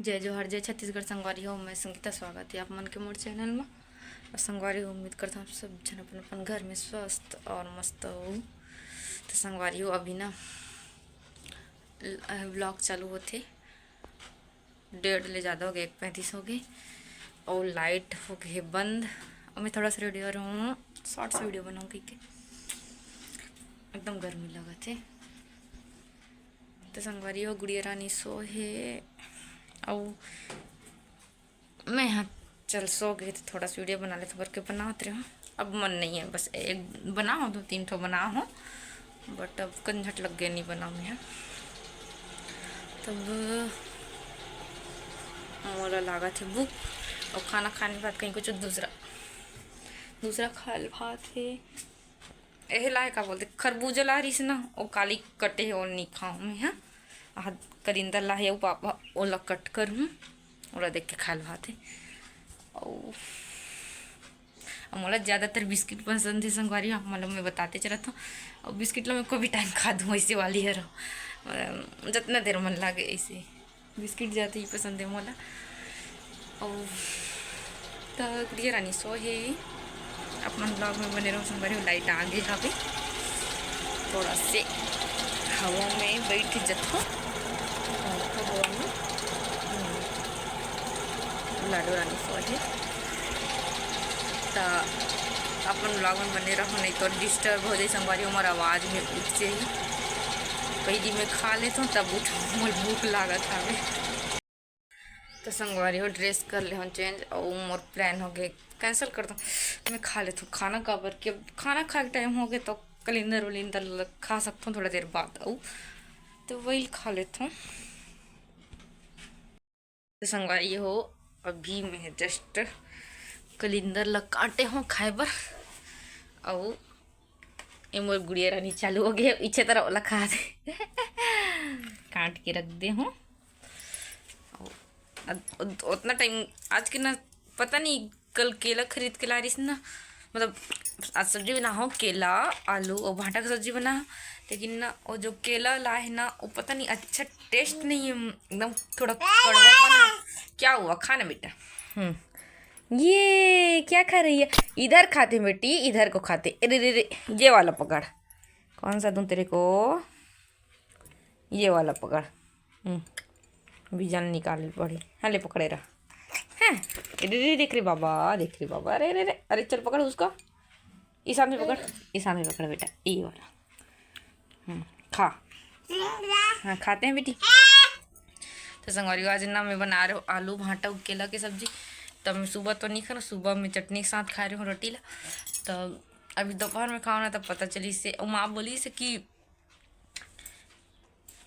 जय जोहर जय छत्तीसगढ़ संगवारी हो। मैं संगीता स्वागत है आप मन के मोर चैनल में। और संगवारी हो उम्मीद करता हूँ सब जन अपन अपन घर में स्वस्थ और मस्त हो। तो संगवारी हो अभी ना ब्लॉग चालू होते 1:30 ले ज़्यादा हो गए, 1:35 हो गए और लाइट हो गई बंद। और मैं थोड़ा सा रेडी हो रहा हूँ, शॉर्ट्स वीडियो बनाऊँगी कि एकदम गर्मी लगा थे। तो संगवारी हो गुड़िया रानी सो है और मैं यहाँ चल सो गई तो थोड़ा सा वीडियो बना ले तो करके बनाते रहो। अब मन नहीं है, बस एक बनाओ 2-3 ठो बना हो, बट अब कंझट लग गया नहीं बना मैं। तब मोला लगा थे भूख और खाना खाने के बाद कहीं कुछ दूसरा खा भात है। यह लाए का बोलते खरबूजा ला रही से ना वो काली कटे है और नहीं खाऊँ मैं। हाँ करिंदा ला है वो पापा ओला कट कर हूँ और देख के खा भात है। और मोला ज़्यादातर बिस्किट पसंद है संगवारी, मतलब मैं बताते चला था। और बिस्किट ला मैं कोई भी टाइम खा दूँ ऐसे वाली है जितना देर मन लगे ऐसे बिस्किट ज़्यादा ही पसंद है मोला। और तो गुड़िया रानी सो है अपन ब्लॉग में बने रहो संगवारी। लाइट आ गई अभी थोड़ा से हवा में बैठ जाता हवा में लाडो रानी सो है। तो अपन ब्लॉग में बने रहो नहीं तो डिस्टर्ब हो जाए संगवारी। हमारा आवाज़ में उठ जाए पहली मैं खा लेता हूँ तब उठ मोर भूख लागत हवे। तो संगवारी हो ड्रेस कर ले हम चेंज और मोर प्लान हो गए कैंसिल कर दो। मैं खा लेता हूँ खाना काबर के खाना खा के टाइम हो गया तो कलिंदर वलिंदर खा सकता हूँ थोड़ा देर बाद और तो वही खा लेता हूँ। तो संगवारी हो अभी मैं जस्ट कलिंदर ल काटे हूँ खाए बर और ये मोर गुड़िया रानी चालू हो गया इच्छे तरह वाला खा दे काट के रख दे हूँ। उतना टाइम आज के ना पता नहीं कल केला खरीद के ला रही ना, मतलब आज सब्जी बना हो केला आलू और भाटा की सब्जी बना, लेकिन ना वो जो केला ला है ना वो पता नहीं अच्छा टेस्ट नहीं है, एकदम थोड़ा कड़वापन। क्या हुआ खाना बेटा? ये क्या खा रही है? इधर खाते बेटी, इधर को खाते। अरे रे रे ये वाला पकड़, कौन सा दूँ तेरे को? ये वाला पकड़। बीजान निकाल पड़ी। हाँ ले पकड़े रहा है। अरे देख रे बाबा, देख रे बाबा। अरे रे रे अरे चल पकड़ उसका, इस हाथ में पकड़, इस हाथ में पकड़ बेटा ये वाला। खा। हाँ खाते हैं बेटी। तो संगवारी आज ना मैं बना रही हूँ आलू भाटा केला की सब्जी। तब मैं सुबह तो नहीं खा रहा, सुबह मैं चटनी के साथ खा रही हूँ रोटी ला। तो अभी दोपहर में खाओ ना तब पता चली से माँ बोली से कि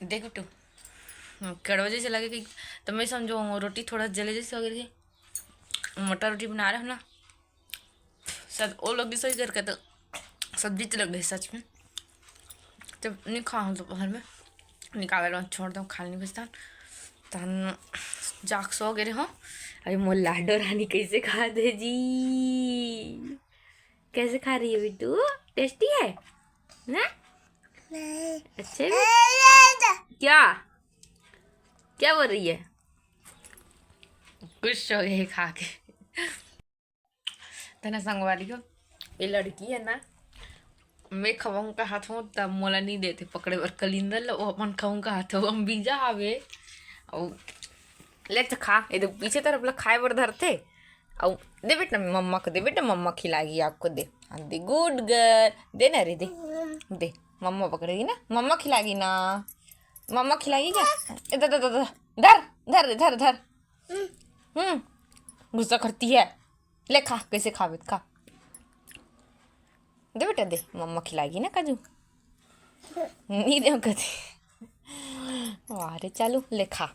देख बेटू कड़वा जैसे लगे कि, तो मैं समझो रोटी थोड़ा जले जैसे वगैरह के मटर रोटी बना रहे हो ना शायद वो लोग भी सही करके तो सब्जी तो लग गई सच में। जब नहीं खाऊँ दोपहर में निकाल रहा हूँ छोड़ दूँ खा नहीं बचता तन जाग सो गए हो। अरे मोर लाडो रानी कैसे खा दे जी, कैसे खा रही है बिट्टू? टेस्टी है ना? अच्छे क्या क्या बोल रही है? खुश हो गई खा के। तो ना संगवारी को ये लड़की है ना, मैं खवाऊँ का हाथ हूँ तब मोला नहीं देते पकड़े और कलिंदर वो अपन खाऊँ का हाथ हो हम बीजा आवे और ले तो खा ये पीछे तरफ ला खाए बर धरते और दे बेटा मम्मा को दे बेटा, मम्मा खिलाएगी आपको। दे हाँ दे गुड गर्ल, दे ना रे दे दे मम्मा पकड़ेगी ना, मम्मा खिलाएगी ना, मम्मा खिलाएगी क्या? इधर धर धर धर धर धर धर। गुस्सा करती है। ले खा कैसे खावे खा दे बेटा दे, मम्मा खिलाएगी ना काजू। नहीं दे कभी अरे चालू ले खा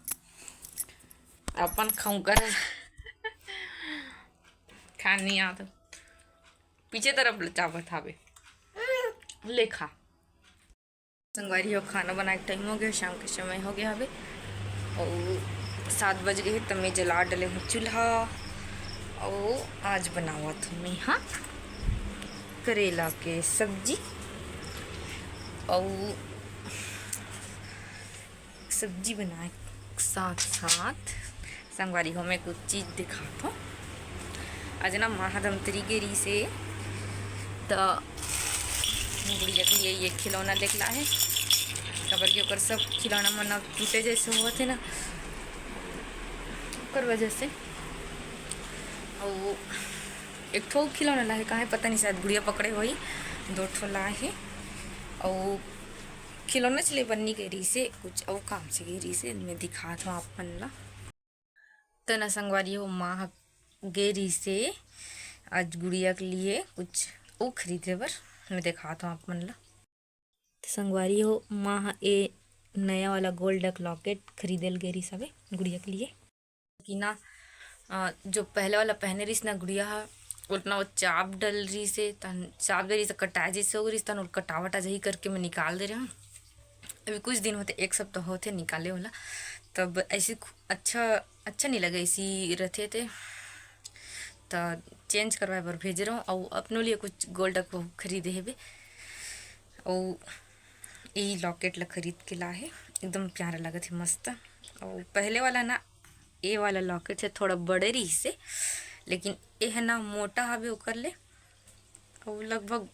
अपन खाऊं कर खा नहीं आ तो पीछे तरफ चावत हावे ले खा। संगवारी हो खाना बना के टाइम हो गया, शाम के समय हो गया हवे और 7 बज गए तब मैं जला डले हूँ चूल्हा और आज बनावा था मैं हाँ करेला के सब्जी और सब्जी बनाए साथ साथ संगवारी हो मैं कुछ चीज़ दिखा तो आज ना महाधमतरी गेरी से तो गुड़िया के लिए ये खिलौना लेके है खबर के ऊपर सब खिलौना मना टूटे जैसे हुआ थे ना कर वजह से और एक ठो खिलौना लाए कहाँ पता नहीं शायद गुड़िया पकड़े हुई 2 ठो लाए है और खिलौना चले बननी गेरी से कुछ और काम से गेरी से मैं दिखा था आप मन ला तो ना संगवारी हो माँ गेरी से आज गुड़िया के लिए कुछ वो खरीदे बर मैं दिखा था आप मन ला तो संगवारी हो माँ ए नया वाला गोल्ड लॉकेट खरीदल गेरी सबे गुड़िया के लिए कि ना जो पहले वाला पहने रही ना गुड़िया उतना वो चाप डल रही से तन चाप दे रही से कटाए जैसे हो रही तन और कटावटा जही करके मैं निकाल दे रहा हूँ अभी कुछ दिन होते 1 सप्ताह होते निकाले वाला तब ऐसी अच्छा नहीं लगा ऐसी रहते थे तो चेंज करवाए पर भेज रहा हूँ और अपने लिए कुछ गोल्ड को खरीदे है और ये लॉकेट ला खरीद के ला है एकदम प्यारा लगा थे मस्त और पहले वाला ना ये वाला लॉकेट से थोड़ा बड़े रही से लेकिन ये है ना मोटा हवे ओकर ले और लगभग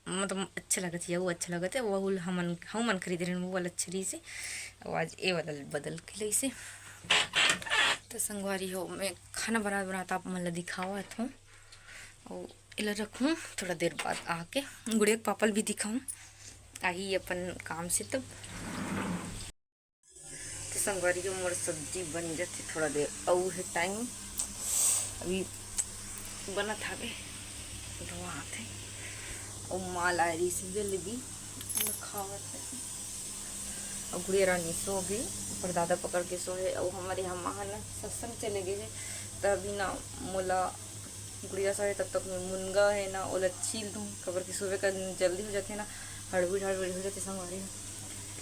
मतलब अच्छा लगा था वो अच्छा लगा था वो हमन खरीद रहे वो वाला अच्छा रही से और आज ये वाला बदल के लिए से तो संगवारी हो मैं खाना बनाता आप मतलब दिखावा था और इला रखूँ थोड़ा देर बाद आके गुड़िया के पापल भी दिखाऊँ आई अपन काम से तब तो संगवारी हो मोर सब्जी बन जाती थोड़ा देर और है टाइम अभी बना था वहाँ थे और माल आ रही से जलेबी खावत है और गुड़िया रानी सो गई पर दादा पकड़ के सोए और हमारे यहाँ माँ ना सत्संग चले गए तभी ना मोला गुड़िया सोए तब तक मैं मुनगा है ना ओला छील दूँ खबर की सुबह का जल्दी हो जाते ना हड़बड़ी हो जाते संगवारी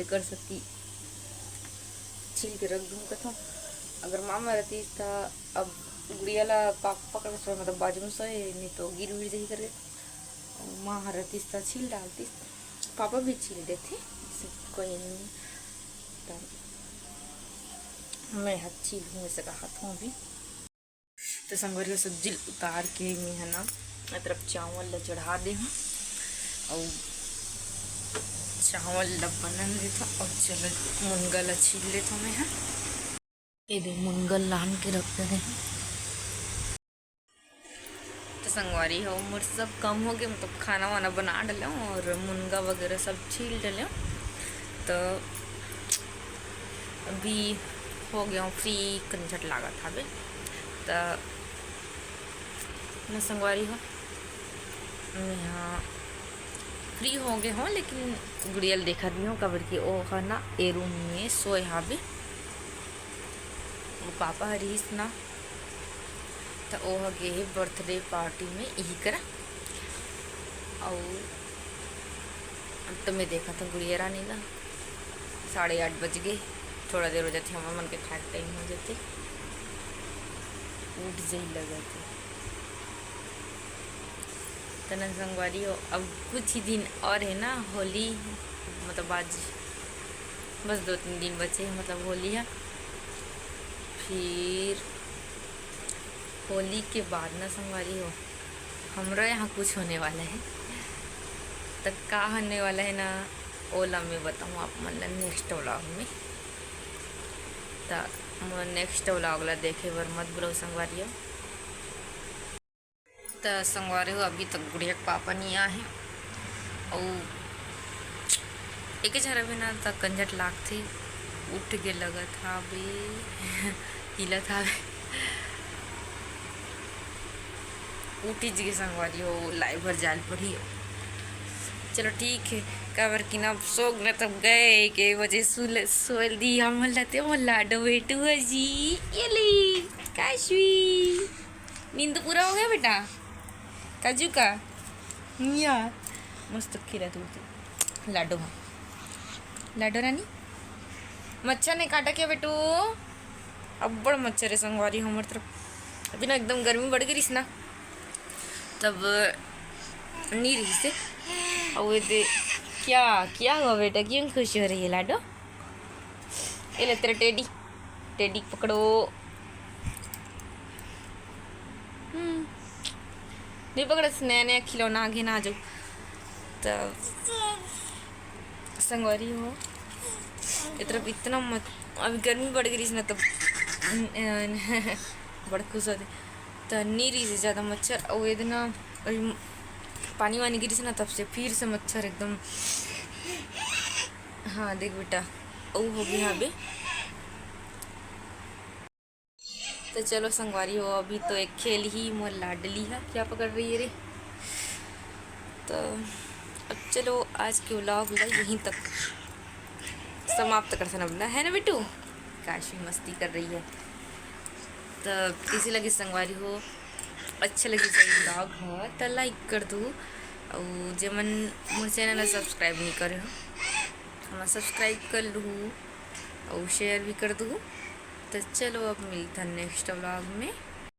एक कर सकती छील के रख दूँ कथों अगर मामा रहती तो अब गुड़िया ला पकड़ के सोए मतलब बाजू में सोए नहीं तो गिर विर जही करके माँ रहती तो छील डालती पापा भी छील देते कोई नहीं तो मैं हाथ छील हूँ ऐसे का हाथ हूँ अभी तो संगवारी सब्जी उतार के मैं है ना तरफ चावल ला चढ़ा दे हूँ और चावल ला बनन देता और चलो मुनगा ला छील लेता मैं है ये दे मुनगा लान के रख दे तो संगवारी हो मोर सब कम हो गए मतलब खाना वाना बना डालें और मुनगा वगैरह सब छील डालें तो अभी हो गया फ्री कंझट लागा था बे तो मैं संगवारी हो यहाँ फ्री हो गए हों लेकिन गुड़ियल देखा दी हूँ कबर की ओ है ना ए रूम में सोए हाबे वो पापा हरीस ना तो वो गए बर्थडे पार्टी में यही करा और तो मैं देखा था गुड़िया रानी ना 8:30 बज गए थोड़ा देर हो जाती हमारे मन के खाए टाइम हो जाते उठ जही लगा थे तन संगवारी हो अब कुछ ही दिन और है ना होली मतलब आज बस 2-3 दिन बचे मतलब होली है फिर होली के बाद ना संगवारी हो हमरा यहाँ कुछ होने वाला है तो का होने वाला है ना ओला में बताऊँ आप मतलब नेक्स्ट व्लॉग में तो नेक्स्ट व्लॉग ला देखे बर मत बुलाओ संगवारी हो तो संगवारी हो अभी तक गुड़िया के पापा नहीं आए और एक जरा भी ना तक कंजट लाग थी उठ के लगा था बे हिला था उठी जी के संगवारी हो लाइव भर जाल पड़ी चलो ठीक है कबर की ना सोग न तब गए के वजह सोल दी हम लते वो लाडो बेटू जी ये ली काशवी नींद पूरा हो गया बेटा काजू का या मस्त खीरा तू लाडो हाँ लाडो रानी मच्छर ने काटा क्या बेटू अब बड़ा मच्छर है संगवारी हमारे तरफ अभी ना एकदम गर्मी बढ़ गई ना तब नहीं रही से और दे क्या हुआ बेटा क्यों खुश हो रही है लाडो ये ले तेरा टेडी टेडी पकड़ो। नहीं पकड़, नया नया खिलौना आगे ना आ जाओ। तब संगवारी हो तरफ इतना मत, अभी गर्मी बढ़ गई ना तब बड़ा खुश होते तो नहीं रही से ज़्यादा मच्छर। और ये ना अभी पानी वानी गिरी से ना तब से फिर से मच्छर एकदम। हाँ देख बेटा ओ हो गया यहाँ पे। तो चलो संगवारी हो, अभी तो एक खेल ही मोर लाडली है, क्या पकड़ रही है रे। तो अब चलो आज के व्लॉग यहीं तक समाप्त कर सकना है ना बेटू। काशी मस्ती कर रही है। तो कैसी लगी संगवारी हो, अच्छा लगी व्लॉग हो तो लाइक कर दो। और जो मन मोर चैनल सब्सक्राइब नहीं करे हो हम सब्सक्राइब कर लूँ और शेयर भी कर दूँ। तो चलो अब मिलता है नेक्स्ट व्लॉग में।